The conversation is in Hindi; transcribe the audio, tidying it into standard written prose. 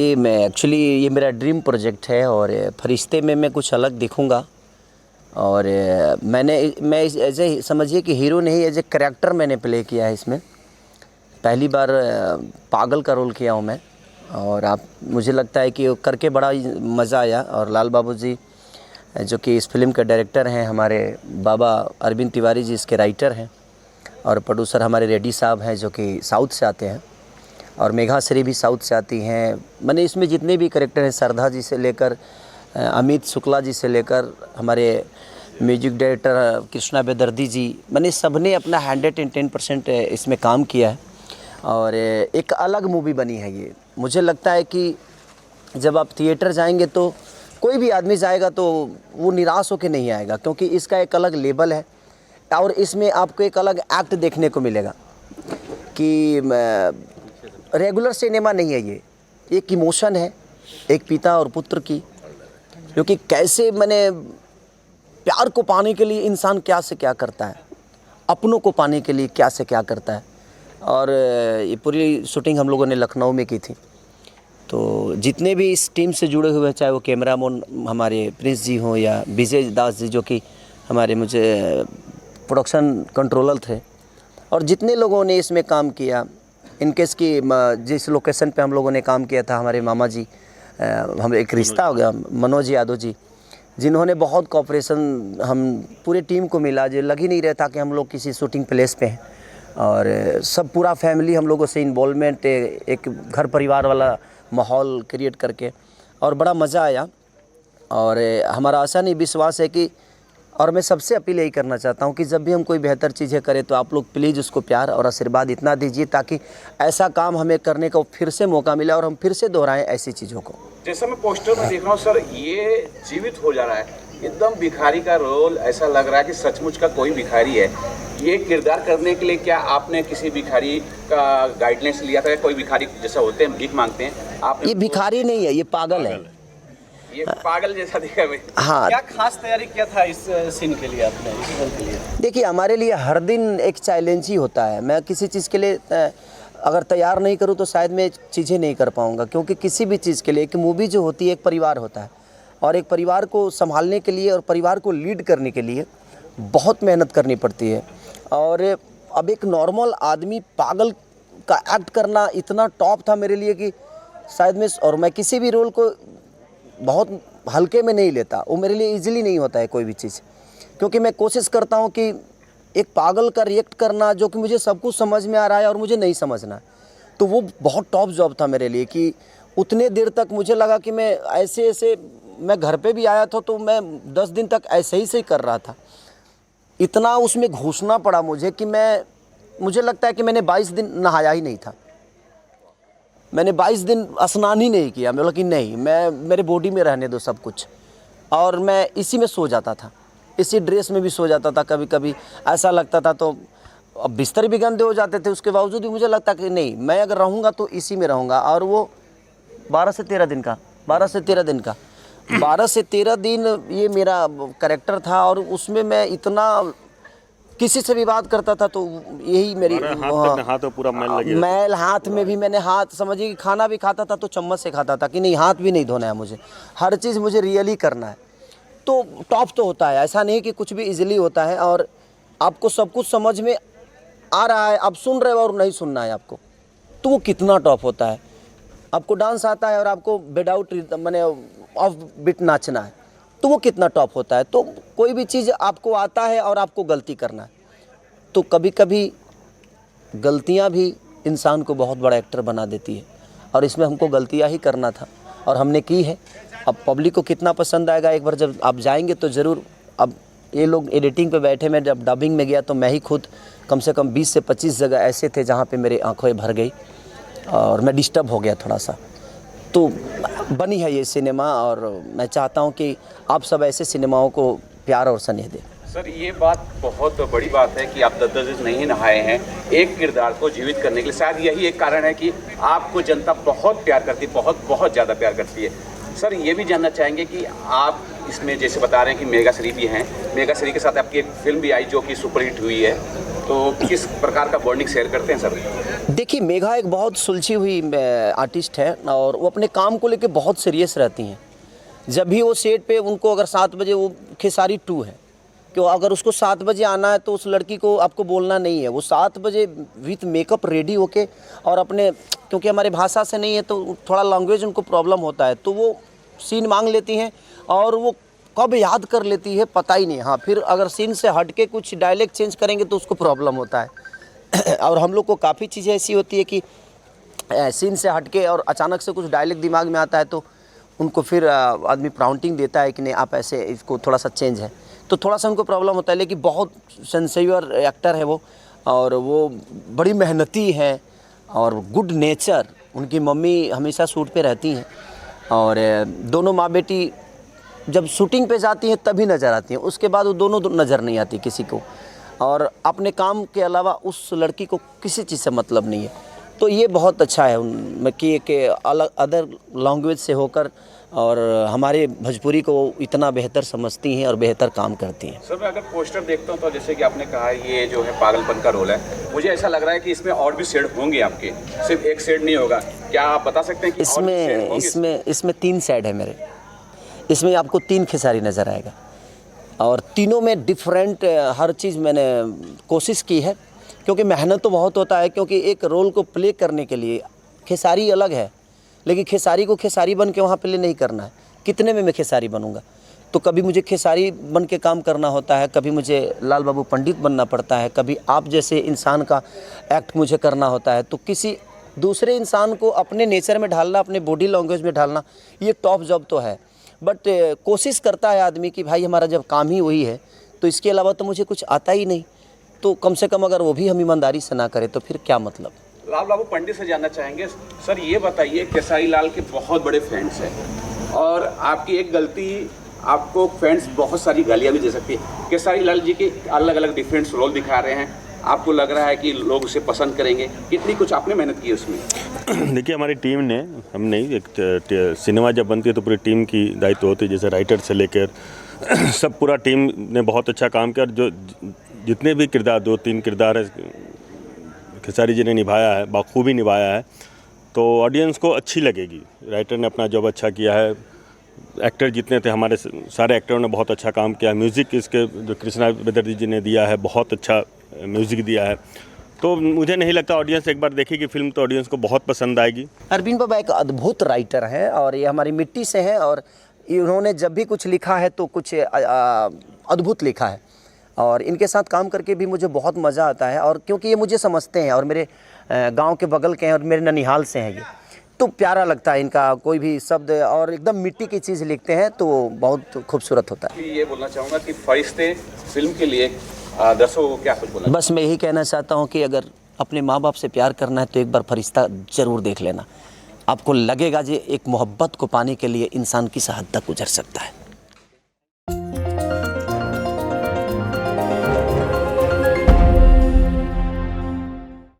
ये मेरा ड्रीम प्रोजेक्ट है और फरिश्ते में मैं कुछ अलग दिखूँगा। और मैं एज ए समझिए कि हीरो नहीं, एज ए करैक्टर मैंने प्ले किया है इसमें। पहली बार पागल का रोल किया हूँ मैं, और मुझे लगता है कि वो करके बड़ा मज़ा आया। और लाल बाबू जी जो कि इस फिल्म के डायरेक्टर हैं, हमारे बाबा अरविंद तिवारी जी इसके राइटर हैं, और प्रोड्यूसर हमारे रेड्डी साहब हैं जो कि साउथ से आते हैं, और मेघाश्री भी साउथ से आती हैं। मैंने इसमें जितने भी कैरेक्टर हैं, श्रद्धा जी से लेकर अमित शुक्ला जी से लेकर हमारे म्यूजिक डायरेक्टर कृष्णा बेदर्दी जी, मैंने सबने अपना 110% इसमें काम किया है। और एक अलग मूवी बनी है ये। मुझे लगता है कि जब आप थिएटर जाएंगे तो कोई भी आदमी जाएगा तो वो निराश होकर नहीं आएगा, क्योंकि इसका एक अलग लेवल है और इसमें आपको एक अलग एक्ट देखने को मिलेगा कि रेगुलर सिनेमा नहीं है ये। एक इमोशन है एक पिता और पुत्र की, क्योंकि कैसे मैंने प्यार को पाने के लिए इंसान क्या से क्या करता है, अपनों को पाने के लिए क्या से क्या करता है। और ये पूरी शूटिंग हम लोगों ने लखनऊ में की थी। तो जितने भी इस टीम से जुड़े हुए, चाहे वो कैमरामैन हमारे प्रिंस जी हों या विजय दास जी जो कि हमारे मुझे प्रोडक्शन कंट्रोलर थे, और जितने लोगों ने इसमें काम किया, इनकेस की जिस लोकेशन पे हम लोगों ने काम किया था, हमारे मामा जी, हम एक रिश्ता हो गया मनोज यादव जी, जिन्होंने बहुत कोऑपरेशन हम पूरे टीम को मिला। जो लग ही नहीं रहा था कि हम लोग किसी शूटिंग प्लेस पे हैं, और सब पूरा फैमिली हम लोगों से इन्वॉल्वमेंट, एक घर परिवार वाला माहौल क्रिएट करके, और बड़ा मज़ा आया। और हमारा आशा नहीं विश्वास है कि, और मैं सबसे अपील यही करना चाहता हूं कि जब भी हम कोई बेहतर चीज़ें करें तो आप लोग प्लीज़ उसको प्यार और आशीर्वाद इतना दीजिए ताकि ऐसा काम हमें करने का फिर से मौका मिले और हम फिर से दोहराएं ऐसी चीज़ों को। जैसा मैं पोस्टर में देख रहा हूँ सर, ये जीवित हो जा रहा है, एकदम भिखारी का रोल, ऐसा लग रहा है कि सचमुच का कोई भिखारी है। ये किरदार करने के लिए क्या आपने किसी भिखारी का गाइडलाइंस लिया था? कोई भिखारी जैसा होते हैं, भीख मांगते हैं, आप? ये भिखारी नहीं है, ये पागल है। ये पागल जैसा दिखा भाई। हाँ, क्या खास तैयारी किया था इस सीन के लिए आपने, इस रोल के लिए? देखिए, हमारे लिए हर दिन एक चैलेंज ही होता है। मैं किसी चीज़ के लिए अगर तैयार नहीं करूं तो शायद मैं चीज़ें नहीं कर पाऊंगा, क्योंकि किसी भी चीज़ के लिए एक मूवी जो होती है एक परिवार होता है, और एक परिवार को संभालने के लिए और परिवार को लीड करने के लिए बहुत मेहनत करनी पड़ती है। और अब एक नॉर्मल आदमी पागल का एक्ट करना इतना टॉप था मेरे लिए कि शायद मैं किसी भी रोल को बहुत हल्के में नहीं लेता। वो मेरे लिए इजीली नहीं होता है कोई भी चीज़, क्योंकि मैं कोशिश करता हूँ कि एक पागल का रिएक्ट करना जो कि मुझे सब कुछ समझ में आ रहा है और मुझे नहीं समझना है, तो वो बहुत टॉप जॉब था मेरे लिए। कि उतने देर तक मुझे लगा कि मैं ऐसे मैं घर पे भी आया था तो मैं 10 दिन तक ऐसे ही कर रहा था। इतना उसमें घुसना पड़ा मुझे कि मुझे लगता है कि मैंने 22 दिन नहाया ही नहीं था। मैंने 22 दिन स्नान ही नहीं किया। मैं बोला कि नहीं, मेरे बॉडी में रहने दो सब कुछ। और मैं इसी में सो जाता था, इसी ड्रेस में भी सो जाता था। कभी कभी ऐसा लगता था, तो अब बिस्तर भी गंदे हो जाते थे, उसके बावजूद भी मुझे लगता कि नहीं, मैं अगर रहूँगा तो इसी में रहूँगा। और वो 12 से 13 दिन का 12 से 13 दिन ये मेरा कैरेक्टर था। और उसमें मैं इतना किसी से भी बात करता था तो यही मेरी हाथ पूरा मैल हाथ में भी, मैंने हाथ समझिए कि खाना भी खाता था तो चम्मच से खाता था कि नहीं, हाथ भी नहीं धोना है मुझे, हर चीज़ मुझे रियली करना है। तो टॉप तो होता है, ऐसा नहीं कि कुछ भी इजीली होता है। और आपको सब कुछ समझ में आ रहा है, आप सुन रहे हो और नहीं सुनना है आपको, तो वो कितना टॉप होता है। आपको डांस आता है और आपको विदाउट मैंने ऑफ बीट नाचना है, तो वो कितना टॉप होता है। तो कोई भी चीज़ आपको आता है और आपको गलती करना है, तो कभी कभी गलतियां भी इंसान को बहुत बड़ा एक्टर बना देती है। और इसमें हमको गलतियां ही करना था और हमने की है। अब पब्लिक को कितना पसंद आएगा, एक बार जब आप जाएंगे तो ज़रूर। अब ये लोग एडिटिंग पे बैठे, मैं जब डबिंग में गया तो मैं ही खुद कम से कम 20 से 25 जगह ऐसे थे जहाँ पे मेरे आँखें भर गई और मैं डिस्टर्ब हो गया थोड़ा सा। तो बनी है ये सिनेमा, और मैं चाहता हूँ कि आप सब ऐसे सिनेमाओं को प्यार और स्नेह दें। सर, ये बात बहुत बड़ी बात है कि आप 10 दिन नहीं नहाए हैं एक किरदार को जीवित करने के लिए। शायद यही एक कारण है कि आपको जनता बहुत प्यार करती है, बहुत ज़्यादा प्यार करती है। सर, ये भी जानना चाहेंगे कि आप इसमें जैसे बता रहे हैं कि मेघाश्री भी हैं, मेघाश्री के साथ आपकी एक फिल्म भी आई जो कि सुपरहिट हुई है, तो किस प्रकार का बॉन्डिंग शेयर करते हैं सर? देखिए, मेघा एक बहुत सुलझी हुई आर्टिस्ट है और वो अपने काम को लेके बहुत सीरियस रहती हैं। जब भी वो सेट पे उनको अगर 7 बजे, वो खेसारी 2 है कि अगर उसको 7 बजे आना है तो उस लड़की को आपको बोलना नहीं है, वो 7 बजे विथ मेकअप रेडी होके और अपने, क्योंकि हमारे भाषा से नहीं है तो थोड़ा लैंग्वेज उनको प्रॉब्लम होता है, तो वो सीन मांग लेती हैं और वो कब याद कर लेती है पता ही नहीं। हाँ, फिर अगर सीन से हट के कुछ डायलेक्ट चेंज करेंगे तो उसको प्रॉब्लम होता है। और हम लोग को काफ़ी चीज़ें ऐसी होती है कि सीन से हट के और अचानक से कुछ डायलेक्ट दिमाग में आता है तो उनको फिर आदमी प्राउंटिंग देता है कि नहीं आप ऐसे, इसको थोड़ा सा चेंज है, तो थोड़ा सा उनको प्रॉब्लम होता है। लेकिन बहुत सिंसियर एक्टर है वो, और वो बड़ी मेहनती हैं और गुड नेचर। उनकी मम्मी हमेशा शूट पे रहती हैं और दोनों माँ बेटी जब शूटिंग पे जाती हैं तभी नज़र आती हैं, उसके बाद वो दोनों नज़र नहीं आती किसी को, और अपने काम के अलावा उस लड़की को किसी चीज़ से मतलब नहीं है। तो ये बहुत अच्छा है कि एक अलग अदर लैंग्वेज से होकर और हमारे भोजपुरी को इतना बेहतर समझती हैं और बेहतर काम करती हैं। सर, मैं अगर पोस्टर देखता हूँ तो जैसे कि आपने कहा ये जो है पागलपन का रोल है, मुझे ऐसा लग रहा है कि इसमें और भी शेड होंगे आपके, सिर्फ एक शेड नहीं होगा। क्या आप बता सकते हैं कि और भी शेड होंगे? इसमें 3 शेड है मेरे। इसमें आपको 3 खेसारी नज़र आएगा और तीनों में डिफरेंट हर चीज़ मैंने कोशिश की है, क्योंकि मेहनत तो बहुत होता है। क्योंकि एक रोल को प्ले करने के लिए खेसारी अलग है, लेकिन खेसारी को खेसारी बन के वहाँ प्ले नहीं करना है। कितने में मैं खेसारी बनूंगा? तो कभी मुझे खेसारी बन के काम करना होता है, कभी मुझे लाल बाबू पंडित बनना पड़ता है, कभी आप जैसे इंसान का एक्ट मुझे करना होता है। तो किसी दूसरे इंसान को अपने नेचर में ढालना, अपने बॉडी लैंग्वेज में ढालना, ये टॉप जॉब तो है। बट कोशिश करता है आदमी कि भाई हमारा जब काम ही वही है तो इसके अलावा तो मुझे कुछ आता ही नहीं, तो कम से कम अगर वो भी हम ईमानदारी से ना करें तो फिर क्या मतलब। लाल बाबू पंडित से जानना चाहेंगे सर, ये बताइए, खेसारी लाल के बहुत बड़े फैंस हैं और आपकी एक गलती आपको फैंस बहुत सारी गालियाँ भी दे सकती है। खेसारी लाल जी के अलग अलग डिफरेंट रोल दिखा रहे हैं, आपको लग रहा है कि लोग उसे पसंद करेंगे? कितनी कुछ आपने मेहनत की उसमें? देखिए, हमारी टीम ने, हम नहीं, एक सिनेमा जब बनती है तो पूरी टीम की दायित्व होती है, जैसे राइटर से लेकर सब पूरा टीम ने बहुत अच्छा काम किया। और जो जितने भी किरदार, 2-3 किरदार खेसारी जी ने निभाया है, बखूबी निभाया है, तो ऑडियंस को अच्छी लगेगी। राइटर ने अपना जॉब अच्छा किया है, एक्टर जितने थे हमारे सारे एक्टरों ने बहुत अच्छा काम किया। म्यूज़िक इसके जो कृष्णा बेदर्जी जी ने दिया है, बहुत अच्छा म्यूज़िक दिया है। तो मुझे नहीं लगता ऑडियंस एक बार देखेगी फिल्म तो ऑडियंस को बहुत पसंद आएगी। अरविंद बाबा एक अद्भुत राइटर हैं और ये हमारी मिट्टी से हैं, और इन्होंने जब भी कुछ लिखा है तो कुछ अद्भुत लिखा है, और इनके साथ काम करके भी मुझे बहुत मज़ा आता है। और क्योंकि ये मुझे समझते हैं और मेरे गांव के बगल के हैं और मेरे ननिहाल से हैं, ये तो प्यारा लगता है इनका कोई भी शब्द, और एकदम मिट्टी की चीज़ लिखते हैं तो बहुत खूबसूरत होता है। ये बोलना चाहूँगा कि फरिश्ते फिल्म के लिए दर्शकों को क्या कुछ बोलना? बस मैं यही कहना चाहता हूँ कि अगर अपने माँ बाप से प्यार करना है तो एक बार फरिश्ता ज़रूर देख लेना। आपको लगेगा कि एक मोहब्बत को पाने के लिए इंसान किस हद तक गुजर सकता है।